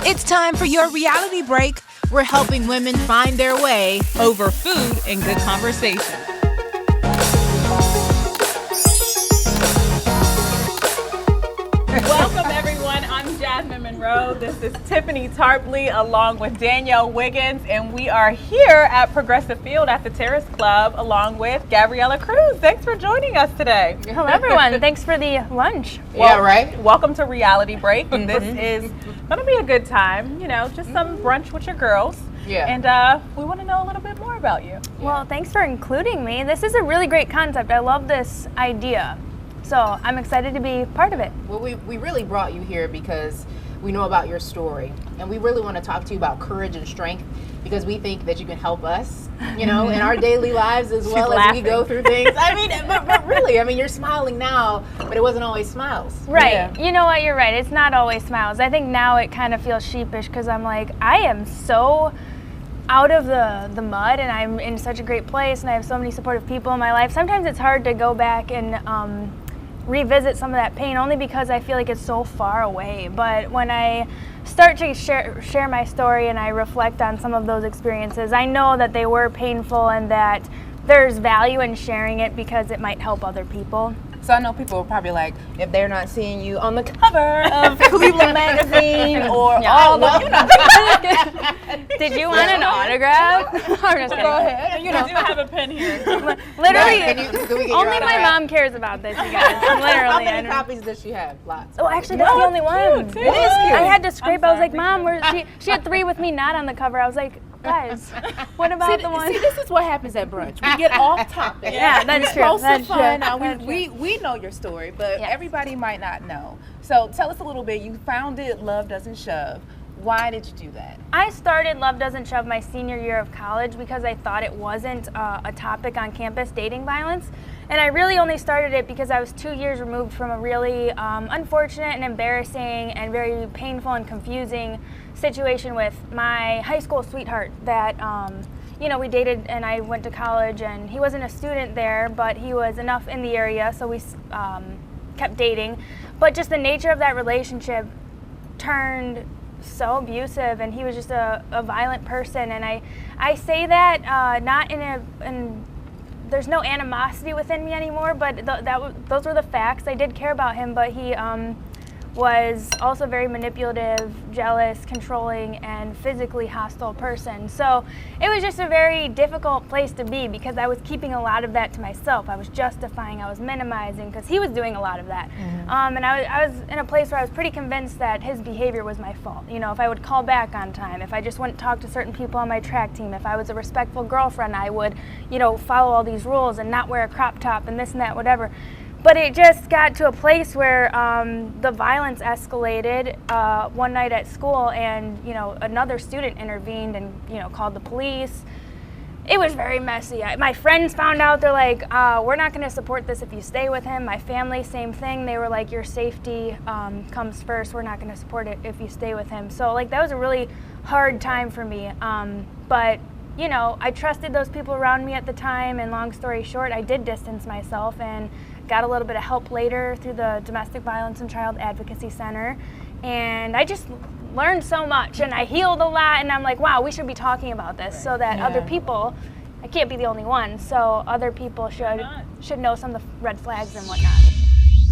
It's time for your reality break. We're helping women find their way over food and good conversation. Welcome, everyone. I'm Jasmine, Monroe. This is Tiffany Tarpley along with Danielle, Wiggins, and we are here at Progressive Field at the Terrace Club along with Gabriella Kreuz. Thanks for joining us today. Hello, everyone. Thanks for the lunch. Yeah, right? Welcome to Reality Break. This is going to be a good time, just some brunch with your girls. Yeah. And we want to know a little bit more about you. Well, thanks for including me. This is a really great concept. I love this idea. So I'm excited to be part of it. Well, we really brought you here because we know about your story. And we really want to talk to you about courage and strength because we think that you can help us, in our daily lives as well as we go through things. I mean, but really, you're smiling now, but it wasn't always smiles. Right. Yeah. You know what? You're right. It's not always smiles. I think now it kind of feels sheepish because I'm like, I am so out of the mud and I'm in such a great place and I have so many supportive people in my life. Sometimes it's hard to go back and revisit some of that pain only because I feel like it's so far away. But when I start to share my story and I reflect on some of those experiences, I know that they were painful and that there's value in sharing it because it might help other people. So I know people are probably like, if they're not seeing you on the cover of Cleveland magazine or all the, Did you want an autograph? I'm just kidding. Go ahead. You do have a pen here. Literally, only my mom cares about this, you guys. Literally. How many copies does she have? Lots. Oh, actually, that's the only one. Cute. It is cute. I had to scrape. I was like, Mom, she had 3 with me not on the cover. I was like, guys, what about the one? See, this is what happens at brunch. We get off topic. Yeah, that's true. We're supposed That's to fun. true. Now, That's we know your story, but Yes. everybody might not know. So tell us a little bit. You founded Love Doesn't Shove. Why did you do that? I started Love Doesn't Shove my senior year of college because I thought it wasn't a topic on campus, dating violence. And I really only started it because I was 2 years removed from a really unfortunate and embarrassing and very painful and confusing situation with my high school sweetheart that, we dated and I went to college and he wasn't a student there, but he was enough in the area, so we kept dating. But just the nature of that relationship turned so abusive and he was just a violent person. And I say that not in there's no animosity within me anymore, but those were the facts. I did care about him, but he was also a very manipulative, jealous, controlling, and physically hostile person. So it was just a very difficult place to be because I was keeping a lot of that to myself. I was justifying, I was minimizing because he was doing a lot of that. Mm-hmm. And I was in a place where I was pretty convinced that his behavior was my fault. If I would call back on time, if I just wouldn't talk to certain people on my track team, if I was a respectful girlfriend, I would, follow all these rules and not wear a crop top and this and that, whatever. But it just got to a place where the violence escalated one night at school and, another student intervened and, called the police. It was very messy. My friends found out. They're like, we're not going to support this if you stay with him. My family, same thing. They were like, your safety comes first. We're not going to support it if you stay with him. So, that was a really hard time for me. But I trusted those people around me at the time. And long story short, I did distance myself and got a little bit of help later through the Domestic Violence and Child Advocacy Center. And I just learned so much and I healed a lot and I'm like, wow, we should be talking about this so that other people, I can't be the only one, so other people should know some of the red flags and whatnot.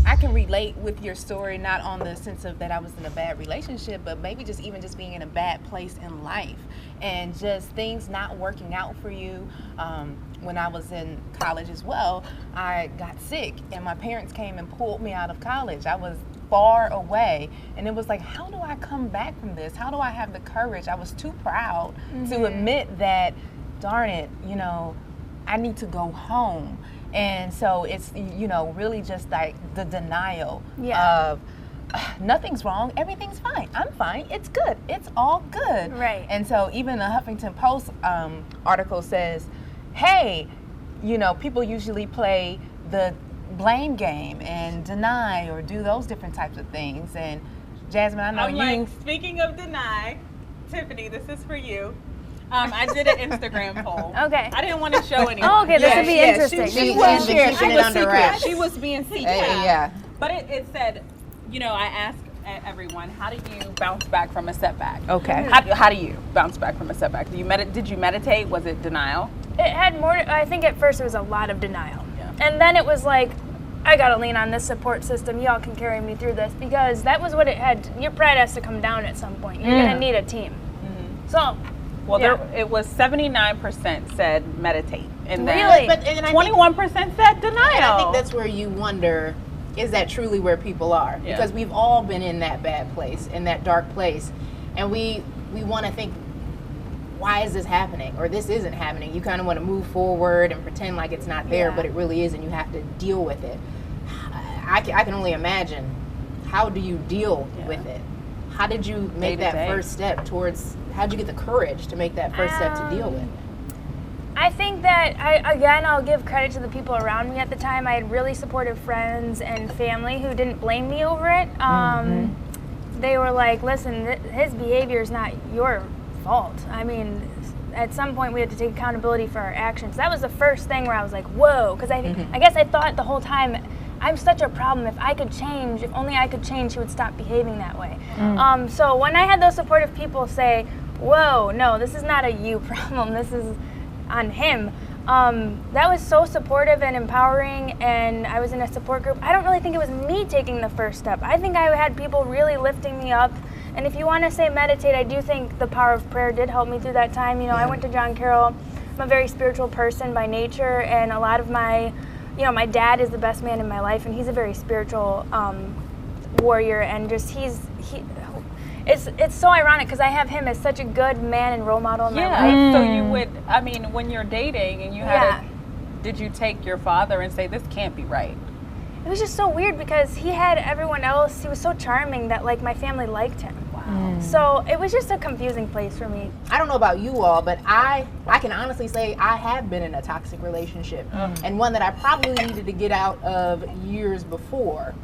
I can relate with your story, not on the sense of that I was in a bad relationship, but maybe just being in a bad place in life and just things not working out for you. When I was in college as well, I got sick and my parents came and pulled me out of college. I was far away and it was like, how do I come back from this? How do I have the courage? I was too proud to admit that, darn it, I need to go home. And so it's, really just like the denial of nothing's wrong, everything's fine, I'm fine, it's good, it's all good. Right. And so even the Huffington Post article says, hey, people usually play the blame game and deny or do those different types of things. And Jasmine, I know speaking of deny, Tiffany, this is for you. I did an Instagram poll. Okay. I didn't want to show anyone. Oh, okay, this would be interesting. She was keeping it under wraps. She was being secret. Yeah. But it said, I everyone, how do you bounce back from a setback? Okay. How do you bounce back from a setback? Did you meditate? Was it denial? It had more, I think at first it was a lot of denial. Yeah. And then it was like, I gotta lean on this support system. Y'all can carry me through this, because that was what it had. Your pride has to come down at some point. You're gonna need a team. So, Well, yeah. it was 79% said meditate, and then Really? But and I 21% said denial. And I think that's where you wonder, is that truly where people are? Yeah. Because we've all been in that bad place, in that dark place, and we want to think, why is this happening, or this isn't happening? You kind of want to move forward and pretend like it's not there, Yeah. but it really is, and you have to deal with it. I can only imagine, how do you deal with it? How did you make Day to that day. first step towards, how did you get the courage to make that first step to deal with it? I think that, I'll give credit to the people around me at the time. I had really supportive friends and family who didn't blame me over it. They were like, listen, his behavior is not your fault. I mean, at some point we had to take accountability for our actions. That was the first thing where I was like, whoa, because I guess I thought the whole time, I'm such a problem. If I could change, if only I could change, he would stop behaving that way. So when I had those supportive people say, whoa, no, this is not a you problem, this is on him, that was so supportive and empowering, and I was in a support group. I don't really think it was me taking the first step. I think I had people really lifting me up. And if you want to say meditate, I do think the power of prayer did help me through that time. You know, I went to John Carroll. I'm a very spiritual person by nature, and a lot of my, my dad is the best man in my life, and he's a very spiritual warrior, and just it's so ironic because I have him as such a good man and role model in my life. So you would, I mean, when you're dating and you had did you take your father and say, this can't be right? It was just so weird because he had everyone else. He was so charming that like my family liked him. Wow. So it was just a confusing place for me. I don't know about you all, but I can honestly say I have been in a toxic relationship, and one that I probably needed to get out of years before.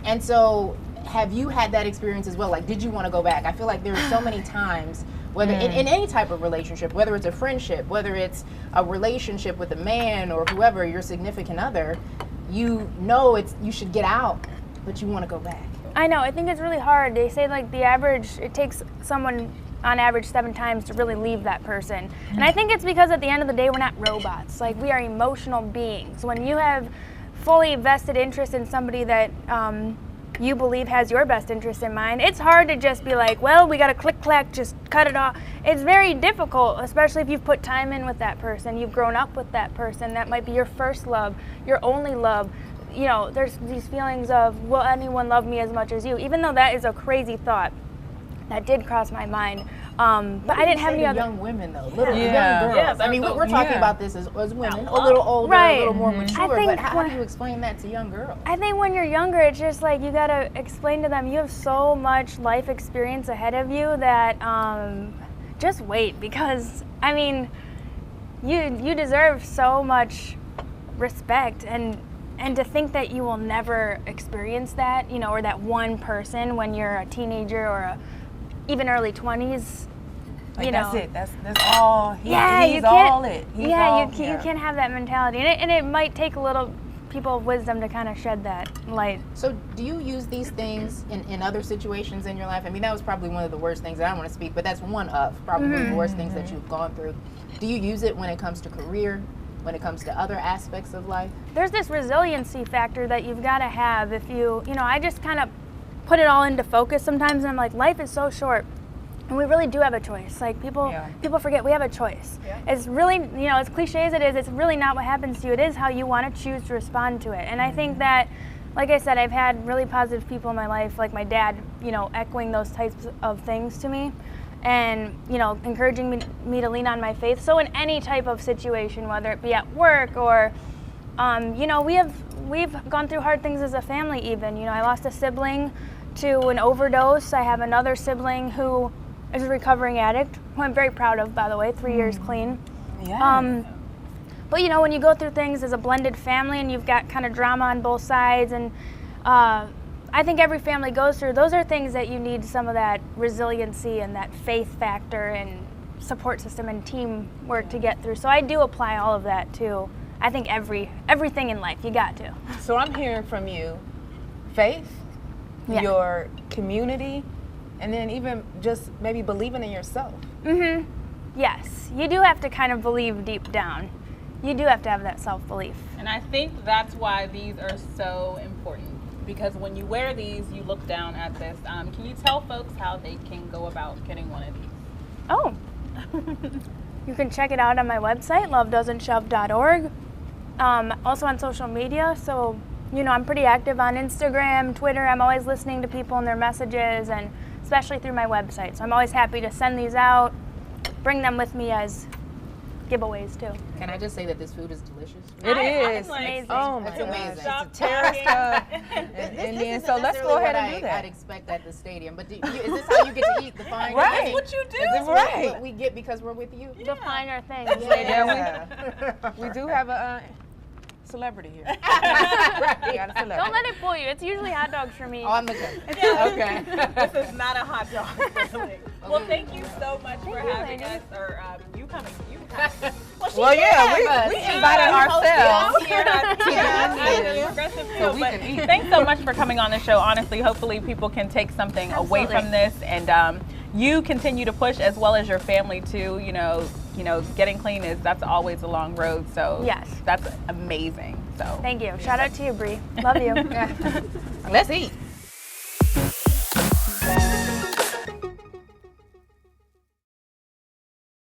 And so, have you had that experience as well? Like, did you want to go back? I feel like there are so many times, whether in any type of relationship, whether it's a friendship, whether it's a relationship with a man or whoever, your significant other, you should get out, but you want to go back. I know, I think it's really hard. They say like it takes someone on average 7 times to really leave that person. And I think it's because at the end of the day, we're not robots. Like, we are emotional beings. When you have fully vested interest in somebody that you believe has your best interest in mind, it's hard to just be like, well, we got to click-clack, just cut it off. It's very difficult, especially if you've put time in with that person, you've grown up with that person. That might be your first love, your only love. There's these feelings of, will anyone love me as much as you? Even though that is a crazy thought, that did cross my mind. But I didn't have any other young women though, young girls. Yes, I mean, we're talking about this as women, a little older, a little more mature. But how do you explain that to young girls? I think when you're younger, it's just like you gotta explain to them you have so much life experience ahead of you that just wait, because I mean, you deserve so much respect, and to think that you will never experience that, or that one person when you're a teenager or even early 20s. Like, that's it. That's all. He's you all it. You can't have that mentality, and it might take a little people of wisdom to kind of shed that light. So, do you use these things in other situations in your life? I mean, that was probably one of the worst things. I don't want to speak, but that's one of probably the worst things that you've gone through. Do you use it when it comes to career? When it comes to other aspects of life? There's this resiliency factor that you've got to have. If I just kind of put it all into focus sometimes, and I'm like, life is so short, and we really do have a choice. Like, people forget we have a choice. Yeah. It's really, as cliche as it is, it's really not what happens to you. It is how you want to choose to respond to it. And I think that, like I said, I've had really positive people in my life, like my dad, echoing those types of things to me, and encouraging me to lean on my faith. So in any type of situation, whether it be at work or we've gone through hard things as a family. Even I lost a sibling to an overdose. I have another sibling who is a recovering addict, who I'm very proud of, by the way, 3 years clean. Yeah. But when you go through things as a blended family and you've got kind of drama on both sides, and I think every family goes through, those are things that you need some of that resiliency and that faith factor and support system and teamwork to get through. So I do apply all of that to, I think, everything in life. You got to. So I'm hearing from you, faith, Yeah. your community, and then even just maybe believing in yourself. Yes, you do have to kind of believe deep down. You do have to have that self-belief. And I think that's why these are so important, because when you wear these, you look down at this. Can you tell folks how they can go about getting one of these? Oh, you can check it out on my website, lovedoesn'tshove.org. Also on social media, so I'm pretty active on Instagram, Twitter. I'm always listening to people and their messages, and especially through my website. So I'm always happy to send these out, bring them with me as giveaways too. Can I just say that this food is delicious? It is. It's amazing. Oh my It's gosh. amazing. It's a terrace cup. And then, so let's go ahead and do I'd that. expect at the stadium. But is this how you get to eat the fine? Right. That's what you do. Is this Right. what we get because we're with you? The finer things. Yeah, we do have a celebrity here. We got a celebrity. Don't let it fool you. It's usually hot dogs for me. Oh, I'm the cook. Okay. This is not a hot dog. Really. Well, thank you so much for having us, or you coming. Well, yeah, we invited ourselves. Here at Progressive Field. But thanks so much for coming on the show. Honestly, hopefully people can take something away from this, and you continue to push, as well as your family too. Getting clean that's always a long road. So Yes. that's amazing. So Thank you. Shout out to you, Bree. Love you. Let's eat.